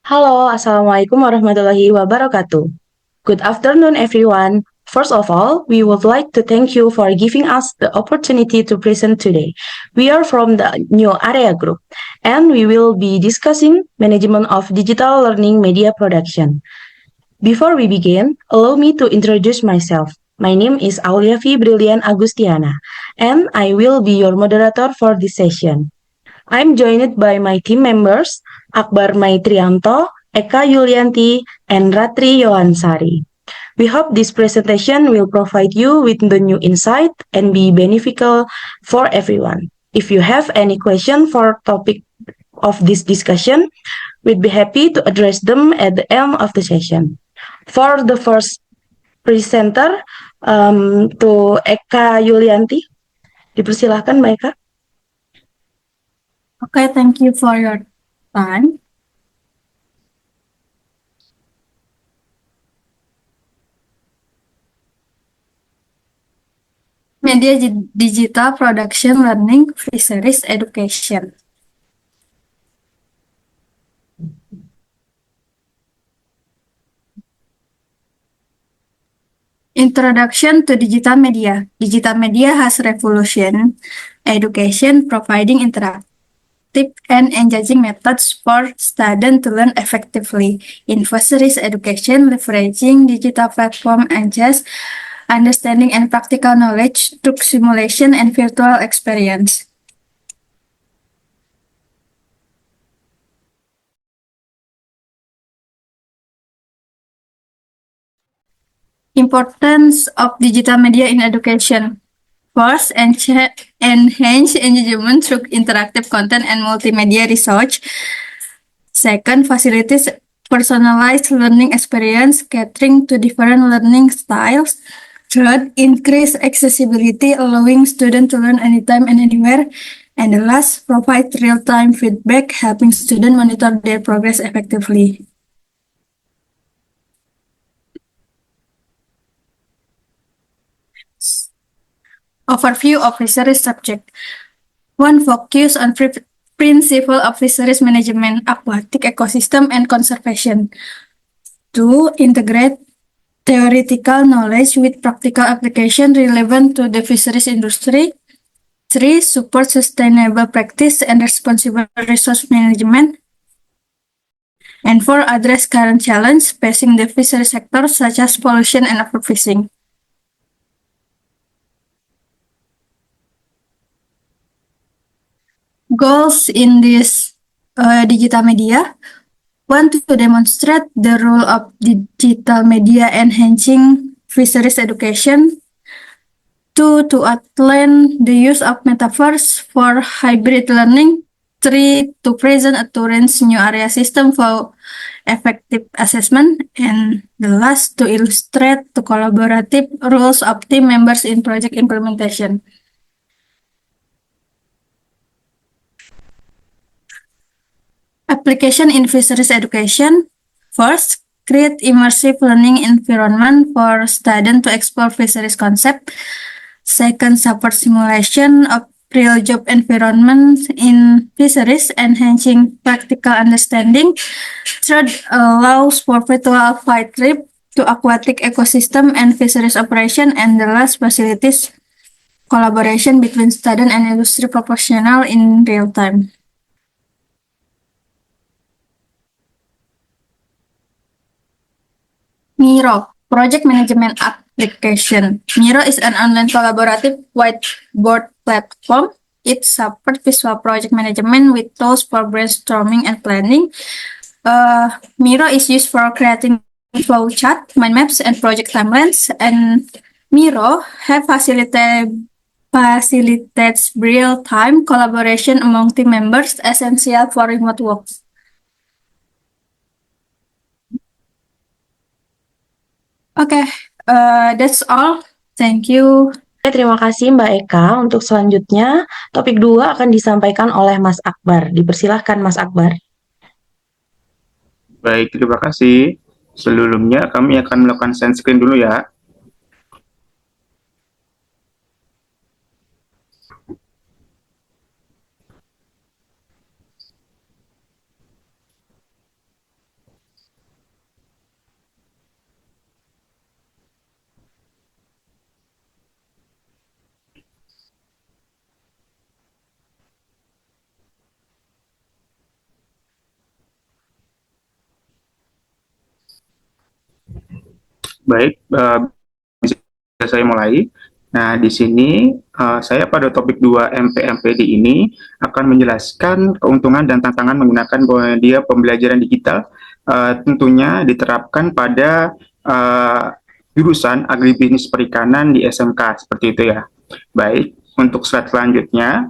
Halo, Assalamualaikum warahmatullahi wabarakatuh. Good afternoon, everyone. First of all, we would like to thank you for giving us the opportunity to present today. We are from the New Area Group, and we will be discussing management of digital learning media production. Before we begin, allow me to introduce myself. My name is Auliavi Brilliant Agustiana, and I will be your moderator for this session. I'm joined by my team members, Akbar Maitrianto, Eka Yulianti, and Ratri Yohansari. We hope this presentation will provide you with the new insight and be beneficial for everyone. If you have any question for topic of this discussion, we'd be happy to address them at the end of the session. For the first presenter, to Eka Yulianti, dipersilahkan Mbak Eka. Okay, thank you for your time. Media Digital Production Learning Fisheries Education. Introduction to Digital Media. Digital media has revolutionized education, providing interactive and engaging methods for students to learn effectively. In fisheries education, leveraging digital platform enhances understanding and practical knowledge through simulation and virtual experience. Importance of digital media in education. First, enhance engagement through interactive content and multimedia research. Second, facilitates personalized learning experience catering to different learning styles. Third, increase accessibility, allowing students to learn anytime and anywhere. And the last, provide real-time feedback, helping students monitor their progress effectively. Overview of fisheries subject. 1. Focus on principle of fisheries management, aquatic ecosystem, and conservation. 2. Integrate theoretical knowledge with practical application relevant to the fisheries industry. 3. Support sustainable practice and responsible resource management. And 4. Address current challenges facing the fisheries sector such as pollution and overfishing. Goals in this digital media. 1. To demonstrate the role of digital media enhancing fisheries education. 2. To outline the use of metaverse for hybrid learning. 3. To present a Turing's new area system for effective assessment. And the last, to illustrate the collaborative roles of team members in project implementation. Application in fisheries education. First, create immersive learning environment for students to explore fisheries concept. Second, support simulation of real job environments in fisheries, enhancing practical understanding. Third, allows for virtual flight trip to aquatic ecosystem and fisheries operation. And the last, facilities collaboration between student and industry professional in real time. Miro, Project Management Application. Miro is an online collaborative whiteboard platform. It supports visual project management with tools for brainstorming and planning. Miro is used for creating flow chart, mind maps, and project timelines. And Miro facilitates real-time collaboration among team members, essential for remote work. Okay, that's all. Thank you. Oke, terima kasih Mbak Eka. Untuk selanjutnya, topik 2 akan disampaikan oleh Mas Akbar. Dipersilahkan Mas Akbar. Baik, terima kasih. Sebelumnya kami akan melakukan share screen dulu ya. Baik, bisa saya mulai. Nah, di sini saya pada topik 2 MPMPD ini akan menjelaskan keuntungan dan tantangan menggunakan media pembelajaran digital, tentunya diterapkan pada jurusan agribisnis perikanan di SMK, seperti itu ya. Baik, untuk slide selanjutnya.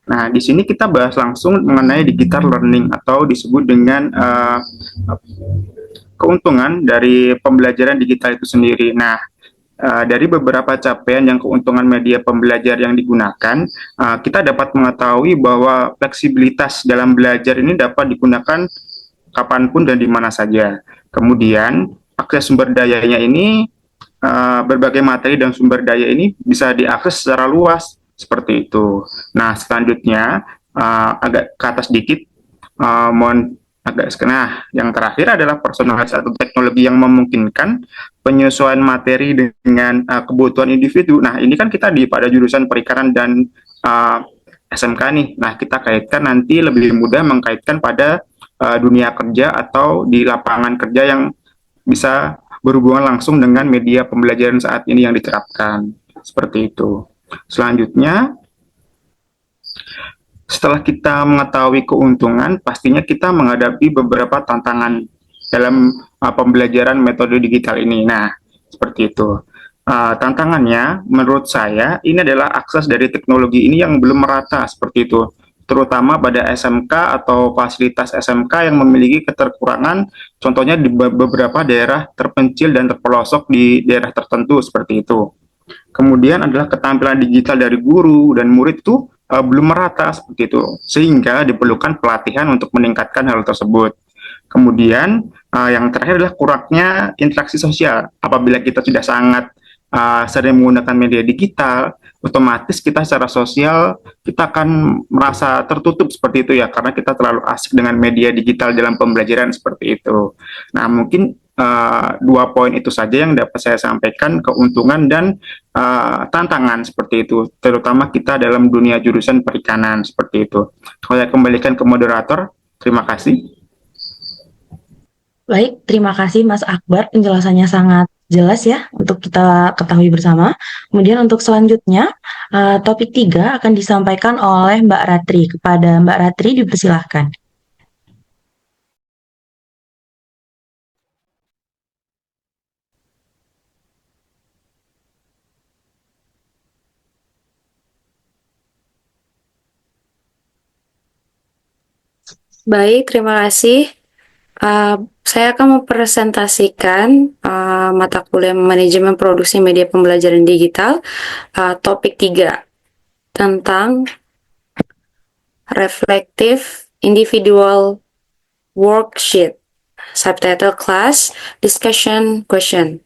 Nah, di sini kita bahas langsung mengenai digital learning atau disebut dengan keuntungan dari pembelajaran digital itu sendiri. Nah, dari beberapa capaian yang keuntungan media pembelajar yang digunakan, kita dapat mengetahui bahwa fleksibilitas dalam belajar ini dapat digunakan kapanpun dan di mana saja. Kemudian, akses sumber dayanya ini, berbagai materi dan sumber daya ini bisa diakses secara luas, seperti itu. Nah, selanjutnya, agak ke atas dikit, mohon agak nah, yang terakhir adalah personalisasi teknologi yang memungkinkan penyesuaian materi dengan kebutuhan individu. Nah, ini kan kita pada jurusan perikanan dan SMK nih. Nah, kita kaitkan nanti lebih mudah mengkaitkan pada dunia kerja atau di lapangan kerja yang bisa berhubungan langsung dengan media pembelajaran saat ini yang diterapkan. Seperti itu. Selanjutnya, setelah kita mengetahui keuntungan, pastinya kita menghadapi beberapa tantangan dalam pembelajaran metode digital ini. Nah, seperti itu. Tantangannya, menurut saya, ini adalah akses dari teknologi ini yang belum merata, seperti itu. Terutama pada SMK atau fasilitas SMK yang memiliki keterkurangan, contohnya di beberapa daerah terpencil dan terpelosok di daerah tertentu, seperti itu. Kemudian adalah keterampilan digital dari guru dan murid itu belum merata seperti itu, sehingga diperlukan pelatihan untuk meningkatkan hal tersebut. Kemudian yang terakhir adalah kurangnya interaksi sosial. Apabila kita sudah sangat sering menggunakan media digital, otomatis kita secara sosial kita akan merasa tertutup seperti itu ya, karena kita terlalu asik dengan media digital dalam pembelajaran seperti itu. Nah, mungkin dua poin itu saja yang dapat saya sampaikan, keuntungan dan tantangan seperti itu, terutama kita dalam dunia jurusan perikanan seperti itu. Saya kembalikan ke moderator. Terima kasih. Baik, terima kasih Mas Akbar. Penjelasannya sangat jelas ya untuk kita ketahui bersama. Kemudian untuk selanjutnya, topik 3 akan disampaikan oleh Mbak Ratri. Kepada Mbak Ratri dipersilahkan. Baik, terima kasih. Saya akan mempresentasikan mata kuliah Manajemen Produksi Media Pembelajaran Digital, topik 3, tentang Reflective Individual Worksheet, subtitle Class Discussion Question.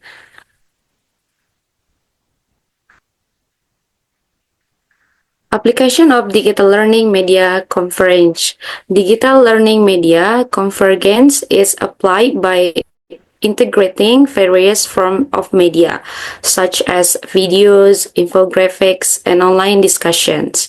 Application of Digital Learning Media Convergence. Digital learning media convergence is applied by integrating various forms of media, such as videos, infographics, and online discussions.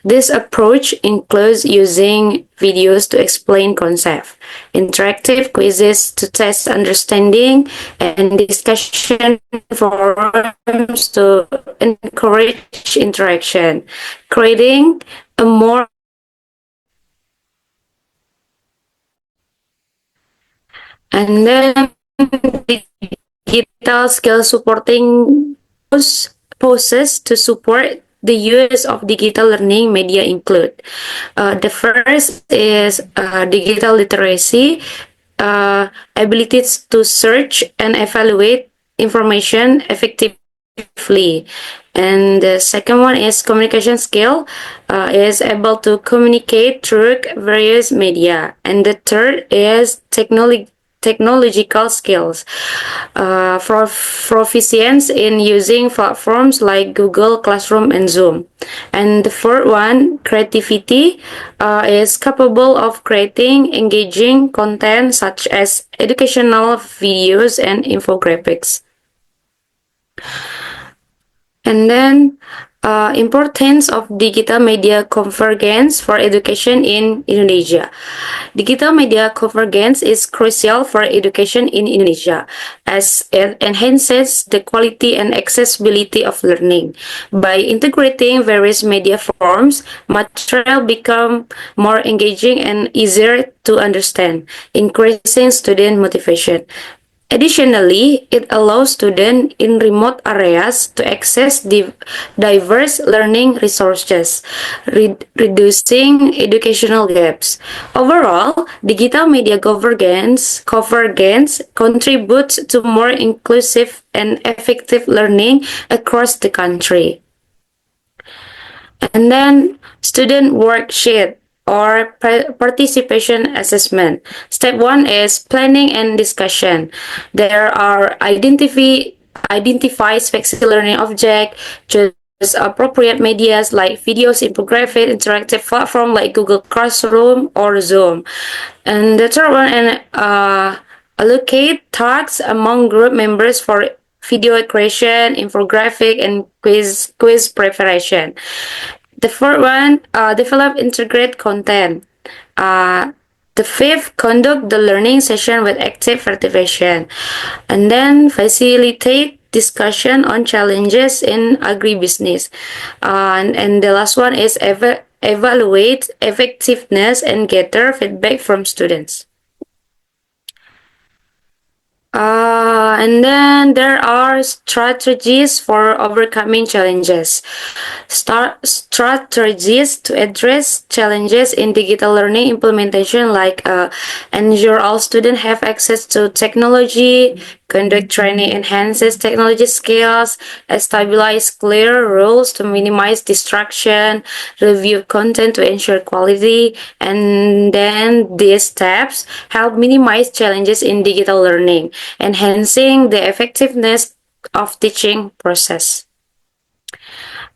This approach includes using videos to explain concepts, interactive quizzes to test understanding, and discussion forums to encourage interaction, creating a more and then digital skill supporting poses to support the use of digital learning media include. The first is digital literacy, abilities to search and evaluate information effectively. And the second one is communication skill, is able to communicate through various media. And the third is technological skills, for proficiency in using platforms like Google Classroom and Zoom. And the fourth one, creativity, is capable of creating engaging content such as educational videos and infographics. And then Importance of digital media convergence for education in Indonesia. Digital media convergence is crucial for education in Indonesia as it enhances the quality and accessibility of learning. By integrating various media forms, material become more engaging and easier to understand, increasing student motivation. Additionally, it allows students in remote areas to access diverse learning resources, reducing educational gaps. Overall, digital media convergence contributes to more inclusive and effective learning across the country. And then, student worksheet or participation assessment. Step 1 is planning and discussion. There are identify specific learning object, choose appropriate medias like videos, infographic, interactive platform like Google Classroom or Zoom. And the third one, allocate tasks among group members for video creation, infographic, and quiz preparation. The fourth one, develop integrate content. The fifth, conduct the learning session with active participation. And then facilitate discussion on challenges in agribusiness. And the last one is evaluate effectiveness and gather feedback from students. And then there are strategies for overcoming challenges. Strategies to address challenges in digital learning implementation, like ensure all students have access to technology, conduct training enhances technology skills, establish clear rules to minimize distraction, review content to ensure quality, and then these steps help minimize challenges in digital learning, enhancing the effectiveness of teaching process.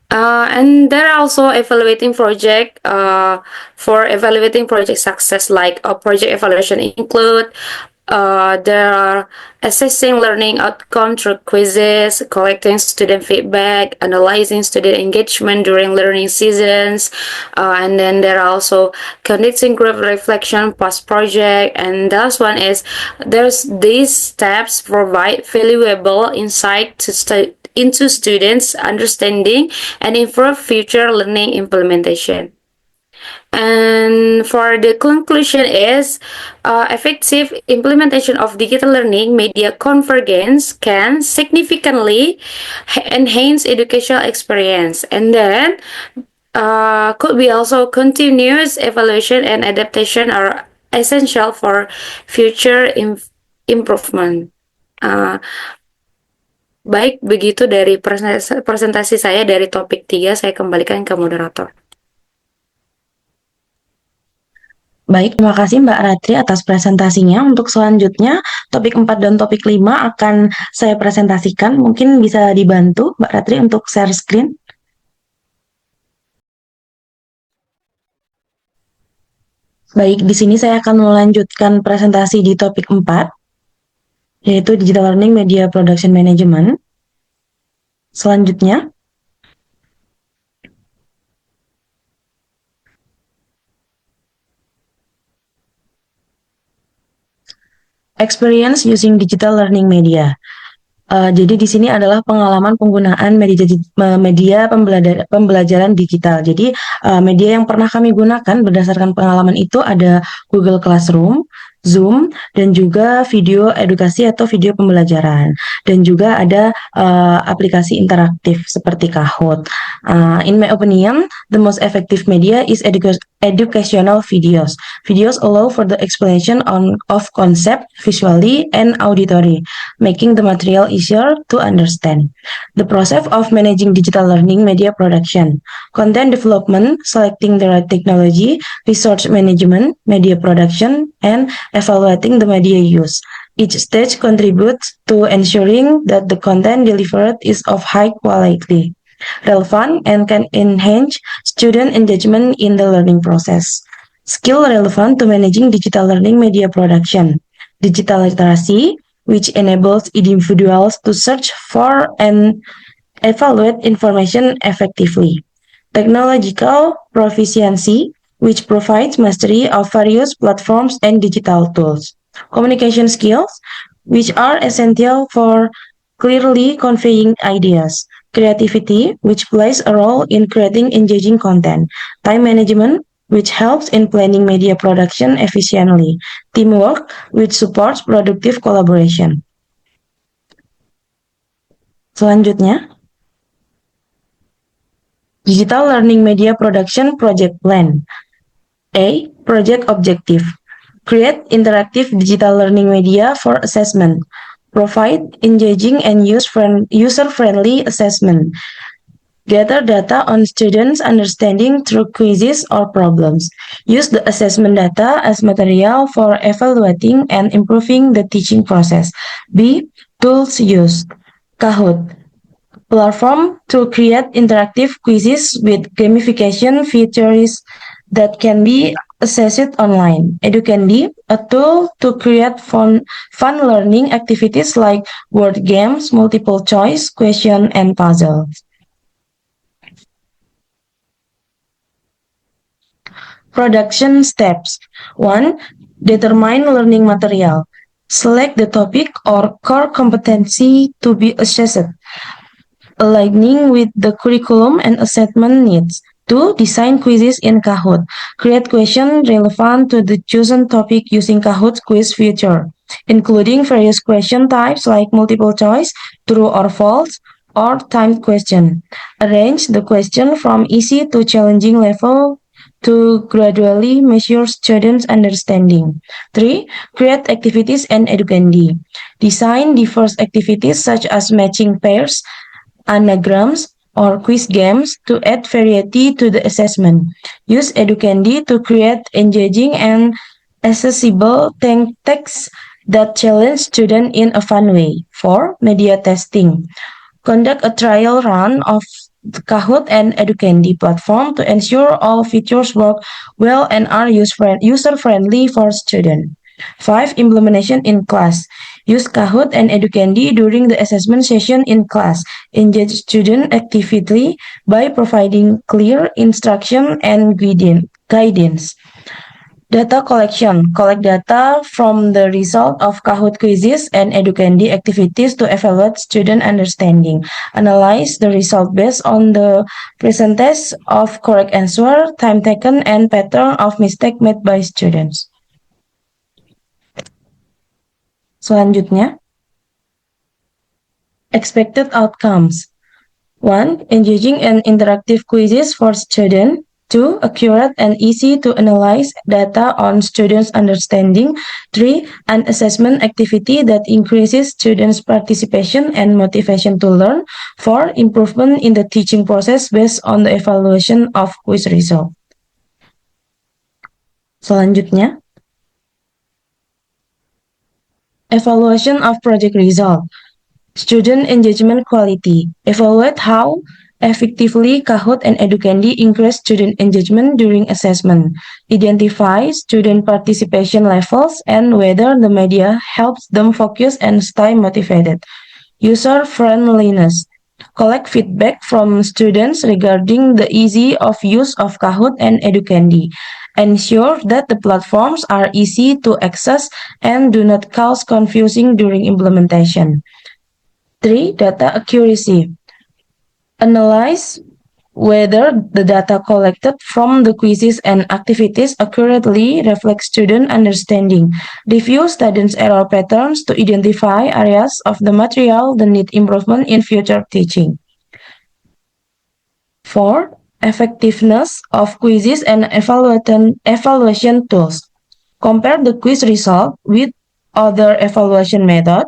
And there are also evaluating project for evaluating project success, like a project evaluation include there are assessing learning outcome through quizzes, collecting student feedback, analyzing student engagement during learning seasons, and then there are also conducting group reflection post-project. And the last one is these steps provide valuable insight into students' understanding and improve future learning implementation. And for the conclusion is effective implementation of digital learning media convergence can significantly enhance educational experience, and then could be also continuous evaluation and adaptation are essential for future improvement. Baik, begitu dari presentasi saya dari topik 3, saya kembalikan ke moderator. Baik, terima kasih Mbak Ratri atas presentasinya. Untuk selanjutnya, topik 4 dan topik 5 akan saya presentasikan. Mungkin bisa dibantu Mbak Ratri untuk share screen. Baik, di sini saya akan melanjutkan presentasi di topik 4, yaitu Digital Learning Media Production Management. Selanjutnya, experience using digital learning media. Jadi di sini adalah pengalaman penggunaan media pembelajaran digital. Jadi media yang pernah kami gunakan berdasarkan pengalaman itu ada Google Classroom, Zoom, dan juga video edukasi atau video pembelajaran. Dan juga ada aplikasi interaktif seperti Kahoot. In my opinion, the most effective media is educational videos. Videos allow for the explanation of concept visually and auditory, making the material easier to understand. The process of managing digital learning media production, content development, selecting the right technology, resource management, media production, and evaluating the media use. Each stage contributes to ensuring that the content delivered is of high quality, relevant, and can enhance student engagement in the learning process. Skill relevant to managing digital learning media production. Digital literacy, which enables individuals to search for and evaluate information effectively. Technological proficiency, which provides mastery of various platforms and digital tools. Communication skills, which are essential for clearly conveying ideas. Creativity, which plays a role in creating engaging content. Time management, which helps in planning media production efficiently. Teamwork, which supports productive collaboration. Selanjutnya, Digital Learning Media Production Project Plan. A. Project Objective. Create interactive digital learning media for assessment. Provide engaging and user-friendly assessment. Gather data on students' understanding through quizzes or problems. Use the assessment data as material for evaluating and improving the teaching process. B. Tools used. Kahoot. Platform to create interactive quizzes with gamification features that can be accessed online. Educandy, a tool to create fun learning activities like word games, multiple choice, question, and puzzles. Production steps. 1. Determine learning material. Select the topic or core competency to be assessed, aligning with the curriculum and assessment needs. 2. Design quizzes in Kahoot. Create questions relevant to the chosen topic using Kahoot's quiz feature, including various question types like multiple choice, true or false, or timed question. Arrange the question from easy to challenging level to gradually measure students' understanding. 3. Create activities and Educandy. Design diverse activities such as matching pairs, anagrams, or quiz games to add variety to the assessment. Use Educandy to create engaging and accessible texts that challenge students in a fun way. 4. Media testing. Conduct a trial run of the Kahoot and Educandy platform to ensure all features work well and are user-friendly for students. 5. Implementation in class. Use Kahoot and Educandy during the assessment session in class. Engage students actively by providing clear instruction and guidance. Data collection. Collect data from the result of Kahoot quizzes and Educandy activities to evaluate student understanding. Analyze the result based on the percentage of correct answer, time taken, and pattern of mistake made by students. Selanjutnya, expected outcomes. 1. Engaging and interactive quizzes for students. 2. Accurate and easy to analyze data on students' understanding. 3. An assessment activity that increases students' participation and motivation to learn. 4. Improvement in the teaching process based on the evaluation of quiz result. Selanjutnya, evaluation of project result. Student engagement quality. Evaluate how effectively Kahoot and Educandy increase student engagement during assessment. Identify student participation levels and whether the media helps them focus and stay motivated. User friendliness. Collect feedback from students regarding the ease of use of Kahoot and Educandy. Ensure that the platforms are easy to access and do not cause confusion during implementation. 3. Data accuracy. Analyze whether the data collected from the quizzes and activities accurately reflect student understanding. Review students' error patterns to identify areas of the material that need improvement in future teaching. 4. Effectiveness of quizzes and evaluation tools. Compare the quiz result with other evaluation methods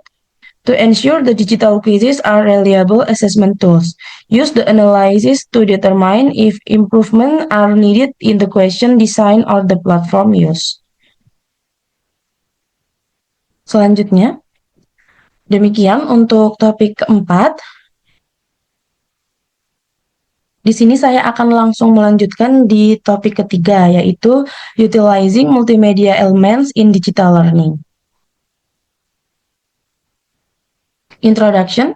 to ensure the digital quizzes are reliable assessment tools. Use the analysis to determine if improvements are needed in the question design or the platform used. Selanjutnya, demikian untuk topik keempat. Di sini saya akan langsung melanjutkan di topik ketiga, yaitu Utilizing Multimedia Elements in Digital Learning. Introduction.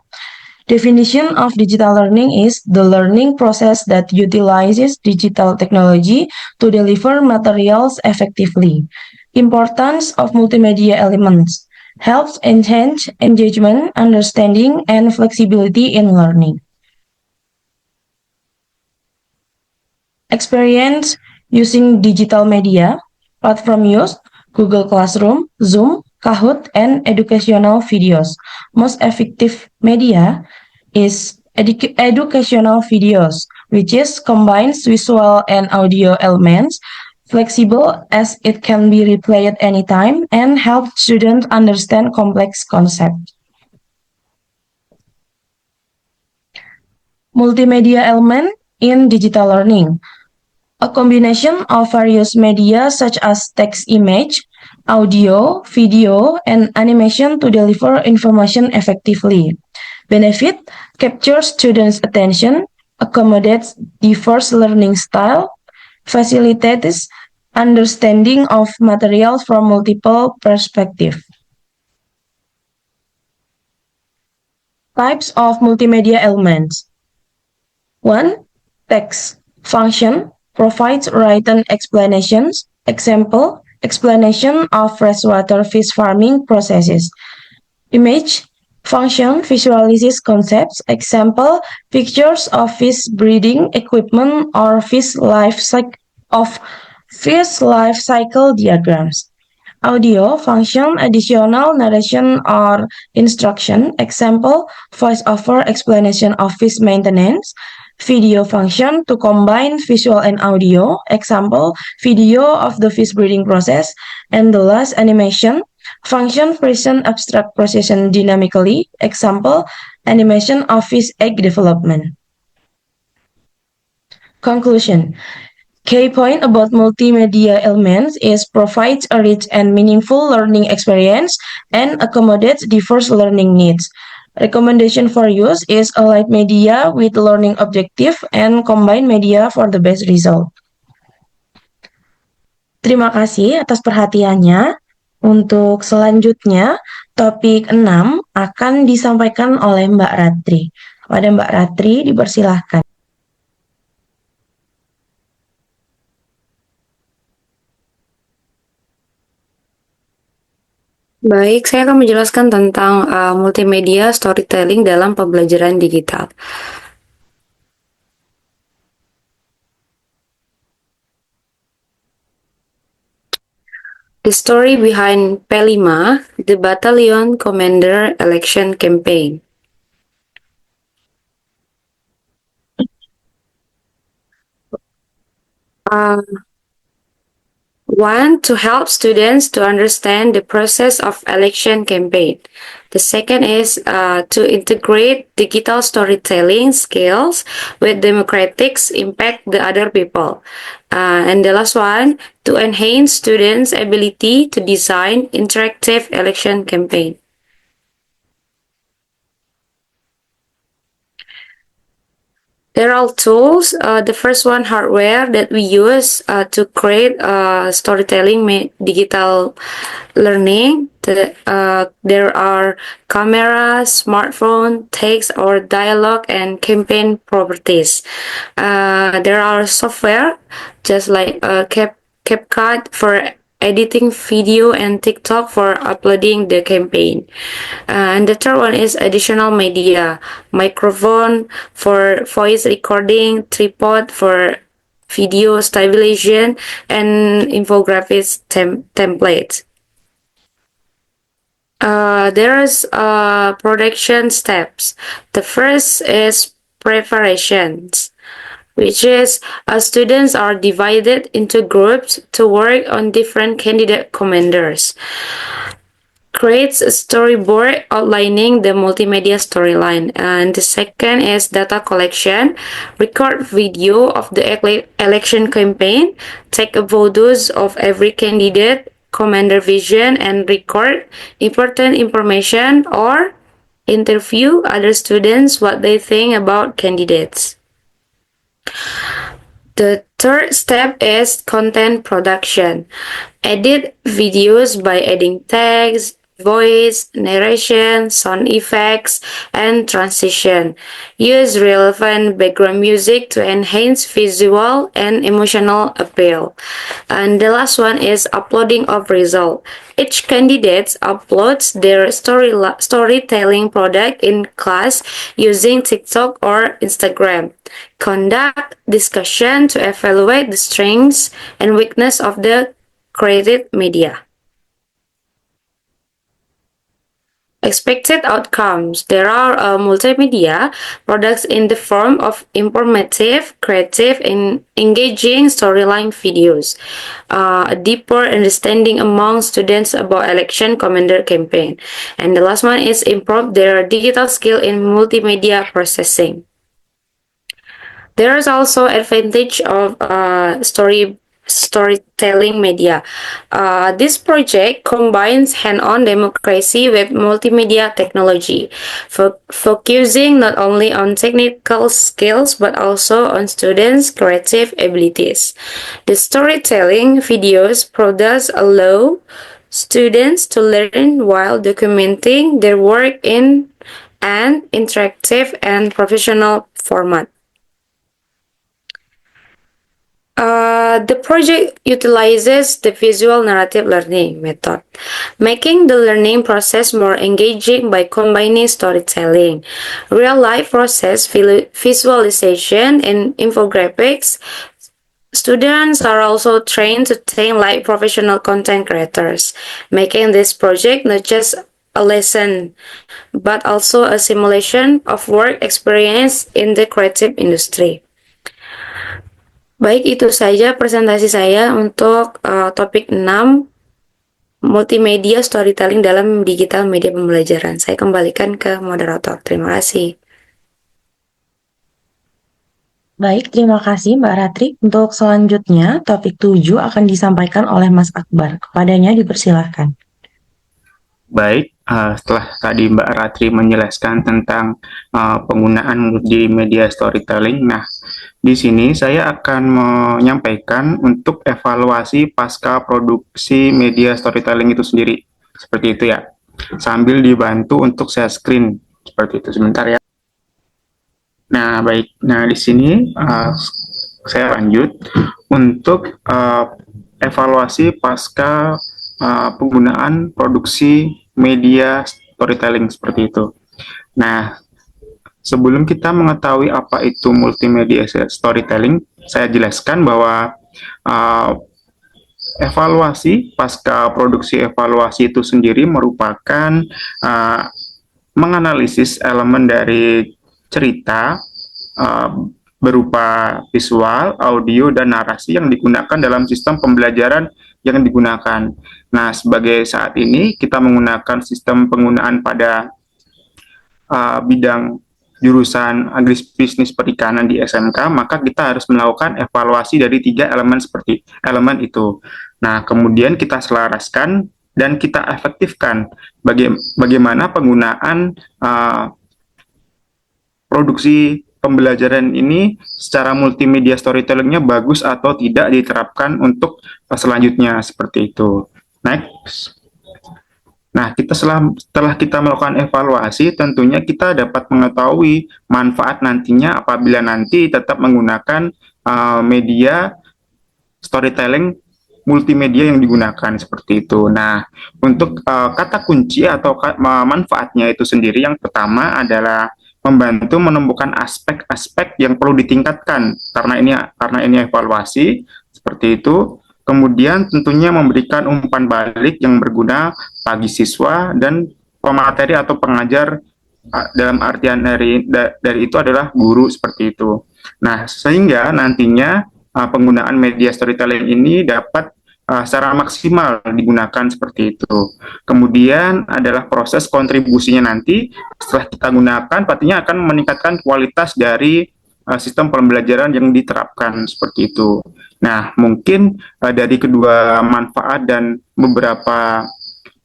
Definition of digital learning is the learning process that utilizes digital technology to deliver materials effectively. Importance of multimedia elements helps enhance engagement, understanding, and flexibility in learning. Experience using digital media, platform use, Google Classroom, Zoom, Kahoot, and educational videos. Most effective media is educational videos, which is combines visual and audio elements, flexible as it can be replayed anytime, and help students understand complex concepts. Multimedia element in digital learning. A combination of various media such as text, image, audio, video, and animation to deliver information effectively. Benefit: capture students' attention, accommodates diverse learning style, facilitates understanding of materials from multiple perspectives. Types of multimedia elements. 1. Text. Function provides written explanations. Example, explanation of freshwater fish farming processes. Image. Function visualizes concepts. Example, pictures of fish breeding equipment or fish life cycle diagrams. Audio function additional narration or instruction. Example, voice-over explanation of fish maintenance. Video function to combine visual and audio. Example, video of the fish breeding process. And the last, animation function present abstract procession dynamically. Example, animation of fish egg development. Conclusion. Key point about multimedia elements is provides a rich and meaningful learning experience and accommodates diverse learning needs. Recommendation for use is a light media with learning objective and combined media for the best result. Terima kasih atas perhatiannya. Untuk selanjutnya, topik 6 akan disampaikan oleh Mbak Ratri. Kepada Mbak Ratri, dipersilahkan. Baik, saya akan menjelaskan tentang multimedia storytelling dalam pembelajaran digital. The story behind P5, the Battalion Commander election campaign. One, to help students to understand the process of election campaign. The second is to integrate digital storytelling skills with democratics impact the other people. And the last one, to enhance students' ability to design interactive election campaign. There are tools. The first one, hardware that we use to create storytelling digital learning. There are camera, smartphone, text or dialogue, and campaign properties. There are software, just like CapCut for editing video and TikTok for uploading the campaign. And the third one is additional media, microphone for voice recording, tripod for video stabilization, and infographics templates. There's production steps. The first is preparations, which is students are divided into groups to work on different candidate commanders. Creates a storyboard outlining the multimedia storyline. And the second is data collection. Record video of the election campaign. Take photos of every candidate, commander vision, and record important information or interview other students what they think about candidates. The third step is content production. Edit videos by adding text, voice, narration, sound effects, and transition. Use relevant background music to enhance visual and emotional appeal. And the last one is uploading of result. Each candidate uploads their storytelling product in class using TikTok or Instagram. Conduct discussion to evaluate the strengths and weakness of the created media. Expected outcomes. There are multimedia products in the form of informative, creative, and engaging storyline videos. A deeper understanding among students about election commander campaign. And the last one is improve their digital skill in multimedia processing. There is also advantage of storytelling media. This project combines hand-on democracy with multimedia technology, focusing not only on technical skills but also on students' creative abilities. The storytelling videos products allow students to learn while documenting their work in an interactive and professional format. The project utilizes the visual narrative learning method, making the learning process more engaging by combining storytelling, real-life process visualization, and infographics. Students are also trained to think like professional content creators, making this project not just a lesson, but also a simulation of work experience in the creative industry. Baik, itu saja presentasi saya untuk topik 6, multimedia storytelling dalam digital media pembelajaran. Saya kembalikan ke moderator. Terima kasih. Baik, terima kasih Mbak Ratri. Untuk selanjutnya, topik 7 akan disampaikan oleh Mas Akbar. Kepadanya dipersilahkan. Baik, setelah tadi Mbak Ratri menjelaskan tentang penggunaan multimedia storytelling, nah di sini saya akan menyampaikan untuk evaluasi pasca produksi media storytelling itu sendiri, seperti itu ya. Sambil dibantu untuk share screen, seperti itu. Sebentar ya. Nah, baik. Nah, di sini saya lanjut untuk evaluasi pasca penggunaan produksi media storytelling seperti itu. Nah, sebelum kita mengetahui apa itu multimedia storytelling, saya jelaskan bahwa evaluasi pasca produksi evaluasi itu sendiri merupakan menganalisis elemen dari cerita berupa visual, audio, dan narasi yang digunakan dalam sistem pembelajaran yang digunakan. Nah, sebagai saat ini kita menggunakan sistem penggunaan pada bidang jurusan agribisnis perikanan di SMK, maka kita harus melakukan evaluasi dari 3 elemen seperti elemen itu. Nah, kemudian kita selaraskan dan kita efektifkan bagaimana penggunaan produksi pembelajaran ini secara multimedia storytelling-nya bagus atau tidak diterapkan untuk selanjutnya seperti itu. Next. Nah, setelah kita melakukan evaluasi, tentunya kita dapat mengetahui manfaat nantinya apabila nanti tetap menggunakan media storytelling multimedia yang digunakan seperti itu. Nah, untuk kata kunci atau manfaatnya itu sendiri, yang pertama adalah membantu menemukan aspek-aspek yang perlu ditingkatkan karena ini evaluasi seperti itu. Kemudian tentunya memberikan umpan balik yang berguna bagi siswa dan pemateri atau pengajar, dalam artian dari itu adalah guru seperti itu. Nah, sehingga nantinya penggunaan media storytelling ini dapat secara maksimal digunakan seperti itu. Kemudian adalah proses kontribusinya nanti setelah kita gunakan pastinya akan meningkatkan kualitas dari sistem pembelajaran yang diterapkan seperti itu. Nah, mungkin dari kedua manfaat dan beberapa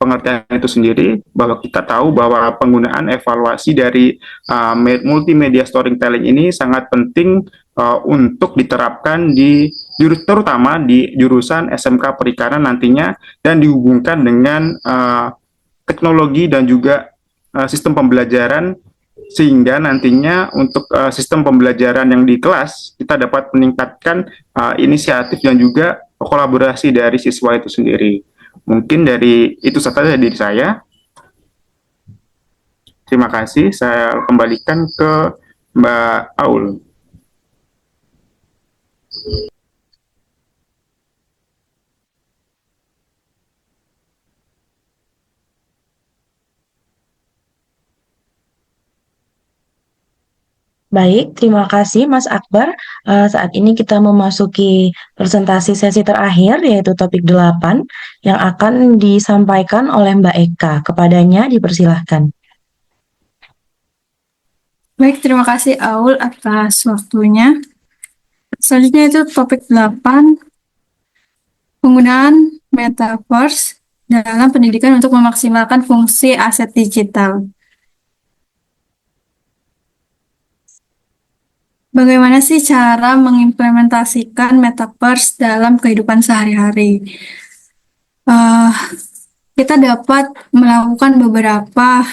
pengertian itu sendiri, bahwa kita tahu bahwa penggunaan evaluasi dari multimedia storytelling ini sangat penting untuk diterapkan terutama di jurusan SMK Perikanan nantinya, dan dihubungkan dengan teknologi dan juga sistem pembelajaran, sehingga nantinya untuk sistem pembelajaran yang di kelas kita dapat meningkatkan inisiatif dan juga kolaborasi dari siswa itu sendiri. Mungkin dari itu saja dari saya. Terima kasih. Saya kembalikan ke Mbak Aul. Baik, terima kasih Mas Akbar. Saat ini kita memasuki presentasi sesi terakhir, yaitu topik 8, yang akan disampaikan oleh Mbak Eka. Kepadanya dipersilahkan. Baik, terima kasih Aul atas waktunya. Selanjutnya itu topik 8, penggunaan metaverse dalam pendidikan untuk memaksimalkan fungsi aset digital. Bagaimana sih cara mengimplementasikan metaverse dalam kehidupan sehari-hari? Kita dapat melakukan beberapa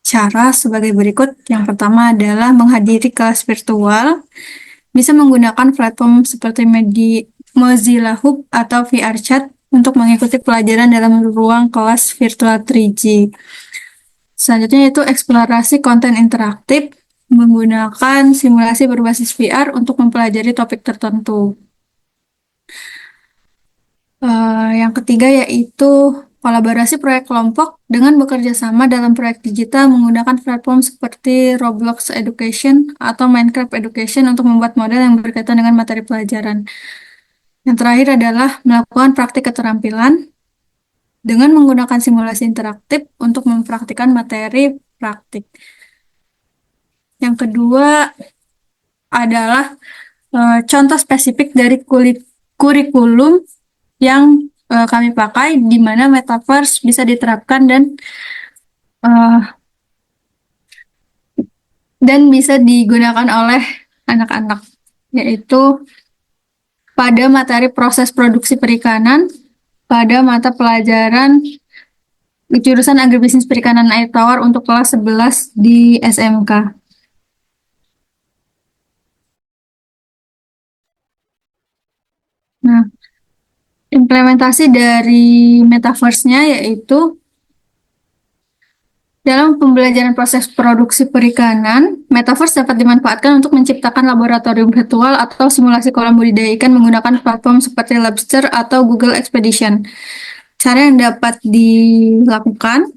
cara sebagai berikut. Yang pertama adalah menghadiri kelas virtual, bisa menggunakan platform seperti Mozilla Hub atau VR Chat untuk mengikuti pelajaran dalam ruang kelas virtual 3G. Selanjutnya itu eksplorasi konten interaktif menggunakan simulasi berbasis VR untuk mempelajari topik tertentu. Yang ketiga yaitu kolaborasi proyek kelompok dengan bekerja sama dalam proyek digital menggunakan platform seperti Roblox Education atau Minecraft Education untuk membuat model yang berkaitan dengan materi pelajaran. Yang terakhir adalah melakukan praktik keterampilan dengan menggunakan simulasi interaktif untuk mempraktikkan materi praktik. Yang kedua adalah contoh spesifik dari kurikulum yang kami pakai, di mana metaverse bisa diterapkan dan bisa digunakan oleh anak-anak, yaitu pada materi proses produksi perikanan, pada mata pelajaran jurusan agribisnis perikanan air tawar untuk kelas 11 di SMK. Nah, implementasi dari metaverse-nya yaitu dalam pembelajaran proses produksi perikanan, metaverse dapat dimanfaatkan untuk menciptakan laboratorium virtual atau simulasi kolam budidaya ikan menggunakan platform seperti Lobster atau Google Expedition. Cara yang dapat dilakukan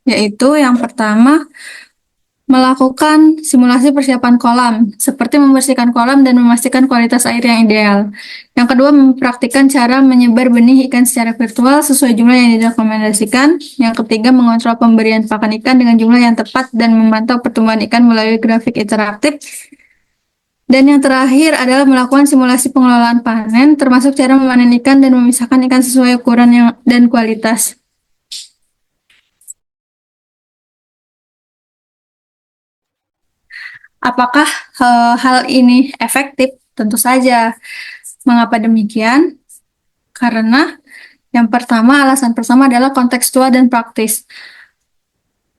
yaitu yang pertama, melakukan simulasi persiapan kolam, seperti membersihkan kolam dan memastikan kualitas air yang ideal. Yang kedua, mempraktikkan cara menyebar benih ikan secara virtual sesuai jumlah yang direkomendasikan. Yang ketiga, mengontrol pemberian pakan ikan dengan jumlah yang tepat dan memantau pertumbuhan ikan melalui grafik interaktif. Dan yang terakhir adalah melakukan simulasi pengelolaan panen, termasuk cara memanen ikan dan memisahkan ikan sesuai ukuran dan kualitas. Apakah hal ini efektif? Tentu saja. Mengapa demikian? Karena yang pertama, alasan pertama adalah kontekstual dan praktis.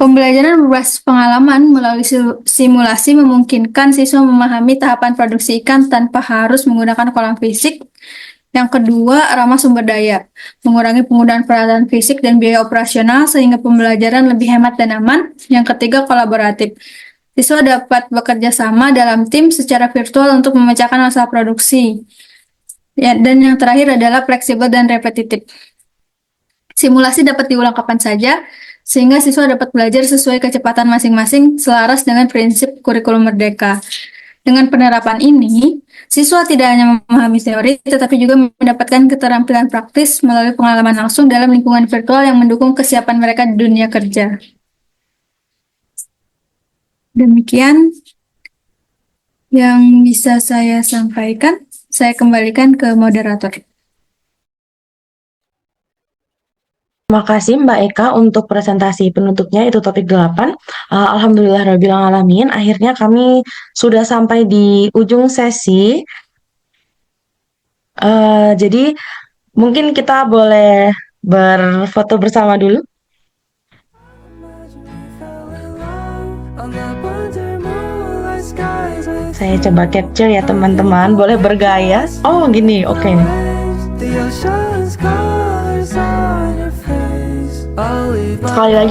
Pembelajaran berbasis pengalaman melalui simulasi memungkinkan siswa memahami tahapan produksi ikan tanpa harus menggunakan kolam fisik. Yang kedua, ramah sumber daya, mengurangi penggunaan peralatan fisik dan biaya operasional sehingga pembelajaran lebih hemat dan aman. Yang ketiga, kolaboratif. Siswa dapat bekerja sama dalam tim secara virtual untuk memecahkan masalah produksi. Ya, dan yang terakhir adalah fleksibel dan repetitif. Simulasi dapat diulang kapan saja, sehingga siswa dapat belajar sesuai kecepatan masing-masing selaras dengan prinsip kurikulum merdeka. Dengan penerapan ini, siswa tidak hanya memahami teori, tetapi juga mendapatkan keterampilan praktis melalui pengalaman langsung dalam lingkungan virtual yang mendukung kesiapan mereka di dunia kerja. Demikian yang bisa saya sampaikan. Saya kembalikan ke moderator. Terima kasih Mbak Eka untuk presentasi penutupnya, itu topik 8. Alhamdulillahirabbil alamin, akhirnya kami sudah sampai di ujung sesi. Jadi mungkin kita boleh berfoto bersama dulu. Saya coba capture ya teman-teman. Boleh bergaya. Oh gini, oke.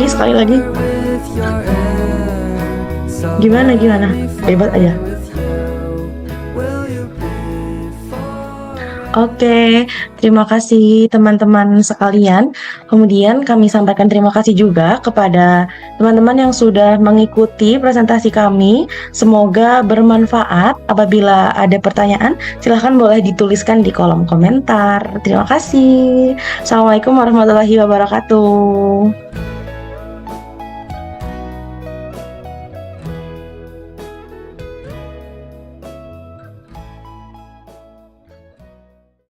Sekali lagi. Gimana? Hebat aja. Oke, terima kasih teman-teman sekalian. Kemudian kami sampaikan terima kasih juga kepada teman-teman yang sudah mengikuti presentasi kami. Semoga bermanfaat. Apabila ada pertanyaan, silahkan boleh dituliskan di kolom komentar. Terima kasih. Assalamualaikum warahmatullahi wabarakatuh.